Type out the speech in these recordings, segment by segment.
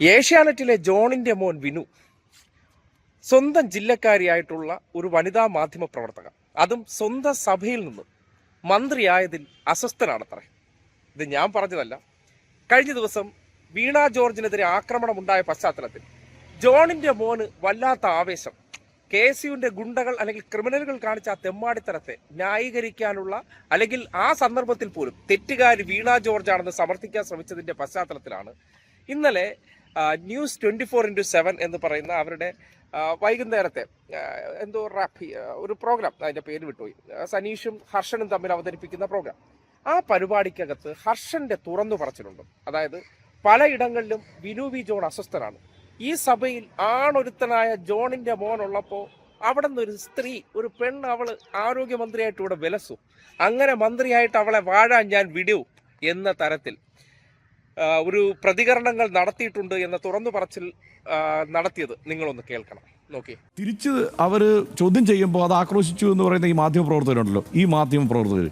ഏഷ്യാനെറ്റിലെ ജോണിന്റെ മോൻ വിനു സ്വന്തം ജില്ലക്കാരിയായിട്ടുള്ള ഒരു വനിതാ മാധ്യമ പ്രവർത്തക, അതും സ്വന്തം സഭയിൽ നിന്ന് മന്ത്രിയായതിൽ അസ്വസ്ഥനാണത്രേ. ഇത് ഞാൻ പറഞ്ഞതല്ല. കഴിഞ്ഞ ദിവസം വീണ ജോർജിനെതിരെ ആക്രമണമുണ്ടായ പശ്ചാത്തലത്തിൽ ജോണിന്റെ മോന് വല്ലാത്ത ആവേശം. KSUവിന്റെ ഗുണ്ടകൾ അല്ലെങ്കിൽ ക്രിമിനലുകൾ കാണിച്ച ആ തെമ്മാടിത്തരത്തെ ന്യായീകരിക്കാനുള്ള അല്ലെങ്കിൽ ആ സന്ദർഭത്തിൽ പോലും തെറ്റുകാരി വീണ ജോർജ് ആണെന്ന് സമർത്ഥിക്കാൻ ശ്രമിച്ചതിന്റെ പശ്ചാത്തലത്തിലാണ് ഇന്നലെ ന്യൂസ് 24x7 എന്ന് പറയുന്ന അവരുടെ വൈകുന്നേരത്തെ എന്തോ ഒരു പ്രോഗ്രാം, അതിന്റെ പേര് വിട്ടുപോയി, സനീഷും ഹർഷനും തമ്മിൽ അവതരിപ്പിക്കുന്ന പ്രോഗ്രാം. ആ പരിപാടിക്കകത്ത് ഹർഷന്റെ തുറന്നു പറച്ചിലുണ്ട്. അതായത് പലയിടങ്ങളിലും വിനു വി ജോൺ അസ്വസ്ഥനാണ്. ഈ സഭയിൽ ആണൊരുത്തനായ ജോണിന്റെ മോൻ ഉള്ളപ്പോൾ അവിടെ നിന്നൊരു സ്ത്രീ, ഒരു പെണ്ണ്, അവള് ആരോഗ്യമന്ത്രിയായിട്ട് ഇവിടെ വിലസു, അങ്ങനെ മന്ത്രിയായിട്ട് അവളെ വാഴാൻ ഞാൻ വിടൂ എന്ന തരത്തിൽ ഒരു പ്രതികരണങ്ങൾ നടത്തിയിട്ടുണ്ട് എന്ന തുറന്നു പറച്ചിൽ നടത്തിയത് നിങ്ങളൊന്ന് കേൾക്കണം. നോക്കി തിരിച്ച് അവർ ചോദ്യം ചെയ്യുമ്പോൾ അത് ആക്രോശിച്ചു എന്ന് പറയുന്ന ഈ മാധ്യമപ്രവർത്തകരുണ്ടല്ലോ, ഈ മാധ്യമപ്രവർത്തകർ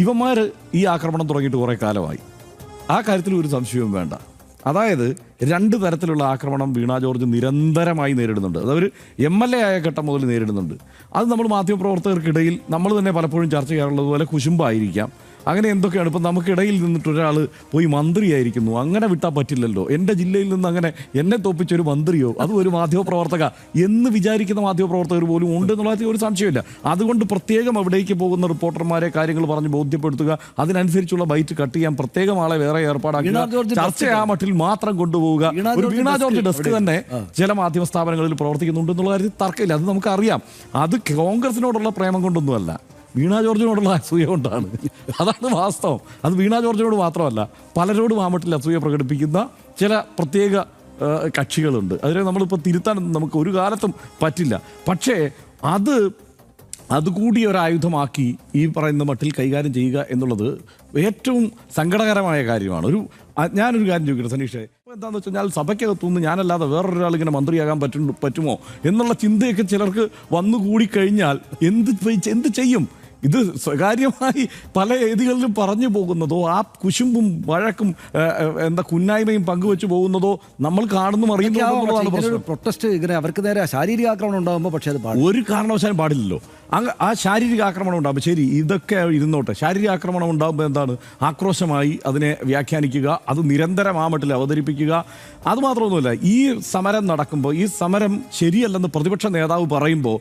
ഇവന്മാർ ഈ ആക്രമണം തുടങ്ങിയിട്ട് കുറേ കാലമായി. ആ കാര്യത്തിൽ ഒരു സംശയവും വേണ്ട. അതായത് രണ്ട് തരത്തിലുള്ള ആക്രമണം വീണ ജോർജ് നിരന്തരമായി നേരിടുന്നുണ്ട്. അതവർ MLA ആയ ഘട്ടം മുതൽ നേരിടുന്നുണ്ട്. അത് നമ്മൾ മാധ്യമപ്രവർത്തകർക്കിടയിൽ നമ്മൾ തന്നെ പലപ്പോഴും ചർച്ച ചെയ്യാറുള്ളതുപോലെ കുശുമ്പായിരിക്കാം, അങ്ങനെ എന്തൊക്കെയാണ്. ഇപ്പം നമുക്കിടയിൽ നിന്നിട്ട് ഒരാൾ പോയി മന്ത്രിയായിരിക്കുന്നു, അങ്ങനെ വിട്ടാൽ പറ്റില്ലല്ലോ. എൻ്റെ ജില്ലയിൽ നിന്ന് അങ്ങനെ എന്നെ തോപ്പിച്ചൊരു മന്ത്രിയോ അതും ഒരു മാധ്യമപ്രവർത്തക എന്ന് വിചാരിക്കുന്ന മാധ്യമപ്രവർത്തകർ പോലും ഉണ്ട് എന്നുള്ളതിൽ ഒരു സംശയമില്ല. അതുകൊണ്ട് പ്രത്യേകം അവിടേക്ക് പോകുന്ന റിപ്പോർട്ടർമാരെ കാര്യങ്ങൾ പറഞ്ഞ് ബോധ്യപ്പെടുത്തുക, അതിനനുസരിച്ചുള്ള ബൈറ്റ് കട്ട് ചെയ്യാൻ പ്രത്യേകം ആളെ വേറെ ഏർപ്പാടാക്കുക, ചർച്ച ആ മട്ടിൽ മാത്രം കൊണ്ടുപോകുക. ഒരു വീണ ജോർജ് ഡെസ്ക് തന്നെ ചില മാധ്യമ സ്ഥാപനങ്ങളിൽ പ്രവർത്തിക്കുന്നുണ്ട് എന്നുള്ള കാര്യത്തിൽ തർക്കമില്ല, അത് നമുക്കറിയാം. അത് കോൺഗ്രസിനോടുള്ള പ്രേമം കൊണ്ടൊന്നുമല്ല, വീണ ജോർജിനോടുള്ള അസൂയ കൊണ്ടാണ്. അതാണ് വാസ്തവം. അത് വീണ ജോർജിനോട് മാത്രമല്ല, പലരോടും ആ മട്ടിൽ അസൂയ പ്രകടിപ്പിക്കുന്ന ചില പ്രത്യേക കക്ഷികളുണ്ട്. അതിനെ നമ്മളിപ്പോൾ തിരുത്താൻ നമുക്ക് ഒരു കാലത്തും പറ്റില്ല. പക്ഷേ അതുകൂടി ഒരു ആയുധമാക്കി ഈ പറയുന്ന മട്ടിൽ കൈകാര്യം ചെയ്യുക എന്നുള്ളത് ഏറ്റവും സങ്കടകരമായ കാര്യമാണ്. ഞാനൊരു കാര്യം ചോദിക്കട്ടെ സനീഷേ, എന്താണെന്ന് വെച്ച് കഴിഞ്ഞാൽ സഭയ്ക്കകത്തുനിന്ന് ഞാനല്ലാതെ വേറൊരാൾ ഇങ്ങനെ മന്ത്രിയാകാൻ പറ്റുമോ എന്നുള്ള ചിന്തയൊക്കെ ചിലർക്ക് വന്നുകൂടിക്കഴിഞ്ഞാൽ എന്ത് ചെയ്യും? ഇത് സ്വകാര്യമായി പല വേദികളിലും പറഞ്ഞു പോകുന്നതോ ആ കുശുമ്പും വഴക്കും കുന്നായ്മയും പങ്കുവെച്ച് പോകുന്നതോ നമ്മൾ കാണുന്നു അറിയുന്നു. പ്രൊട്ടസ്റ്റ് ഇങ്ങനെ അവർക്ക് നേരെ ശാരീരിക ആക്രമണം ഉണ്ടാകുമ്പോൾ പക്ഷേ അത് ഒരു കാരണവശാലും പാടില്ലല്ലോ. ആ ശാരീരിക ആക്രമണം ഉണ്ടാകുമ്പോൾ ശരി, ഇതൊക്കെ ഇരുന്നോട്ടെ. ശാരീരിക ആക്രമണം ഉണ്ടാകുമ്പോൾ എന്താണ്? ആക്രോശമായി അതിനെ വ്യാഖ്യാനിക്കുക, അത് നിരന്തരം ആ മട്ടിൽ അവതരിപ്പിക്കുക. അതുമാത്രമൊന്നുമല്ല, ഈ സമരം നടക്കുമ്പോൾ ഈ സമരം ശരിയല്ലെന്ന് പ്രതിപക്ഷ നേതാവ് പറയുമ്പോൾ